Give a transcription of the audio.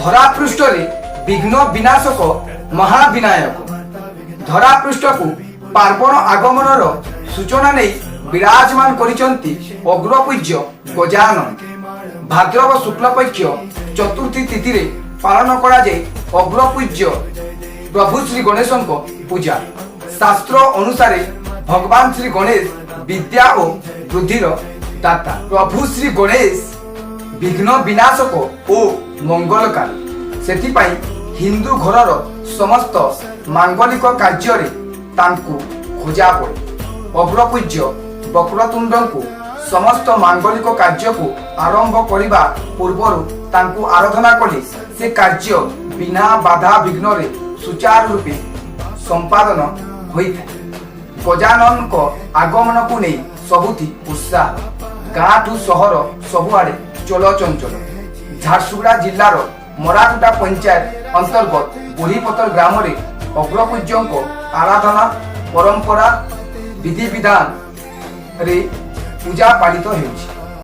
ଧରାପୃଷ୍ଠରେ ବିଘ୍ନ ବିନାଶକ ମହାବିନାୟକ। ଧରାପୃଷ୍ଠକୁ ପାର୍ବଣ ଆଗମନର ସୂଚନା ନେଇ ବିରାଜମାନ କରିଛନ୍ତି ଅଗ୍ରପୂଜ୍ୟ ଗଜାନନ। ଭାଦ୍ରବ ଶୁକ୍ଲପକ୍ଷ ଚତୁର୍ଥୀ ତିଥିରେ ପାଳନ କରାଯାଏ ଅଗ୍ରପୂଜ୍ୟ ପ୍ରଭୁ ଶ୍ରୀ ଗଣେଶଙ୍କ ପୂଜା। ଶାସ୍ତ୍ର ଅନୁସାରେ ଭଗବାନ ଶ୍ରୀ ଗଣେଶ ବିଦ୍ୟା ଓ ବୁଦ୍ଧିର ଦାତା। ପ୍ରଭୁ ଶ୍ରୀ ଗଣେଶ ବିଘ୍ନ ବିନାଶକ ଓ ମଙ୍ଗଳକାରୀ। ସେଥିପାଇଁ ହିନ୍ଦୁ ଘରର ସମସ୍ତ ମାଙ୍ଗଳିକ କାର୍ଯ୍ୟରେ ତାଙ୍କୁ ଖୋଜା ପଡ଼େ। ଅଗ୍ରପୂଜ୍ୟ ବକ୍ରତୁଣ୍ଡଙ୍କୁ ସମସ୍ତ ମାଙ୍ଗଳିକ କାର୍ଯ୍ୟକୁ ଆରମ୍ଭ କରିବା ପୂର୍ବରୁ ତାଙ୍କୁ ଆରାଧନା କଲେ ସେ କାର୍ଯ୍ୟ ବିନା ବାଧା ବିଘ୍ନରେ ସୁଚାରୁ ରୂପେ ସମ୍ପାଦନ ହୋଇଥାଏ। ଗଜାନନଙ୍କ ଆଗମନକୁ ନେଇ ସବୁଠି ଉତ୍ସାହ। ଗାଁଠୁ ସହର ସବୁଆଡ଼େ ଚଳଚଞ୍ଚଳ। ଝାରସୁଗୁଡ଼ା ଜିଲ୍ଲାର ମରାକୁଟା ପଞ୍ଚାୟତ ଅନ୍ତର୍ଗତ ବୁଢ଼ୀପତର ଗ୍ରାମରେ ଅଗ୍ରପୂଜ୍ୟଙ୍କ ଆରାଧନା ପରମ୍ପରା ବିଧିବିଧାନରେ ପୂଜା ପାଳିତ ହେଉଛି।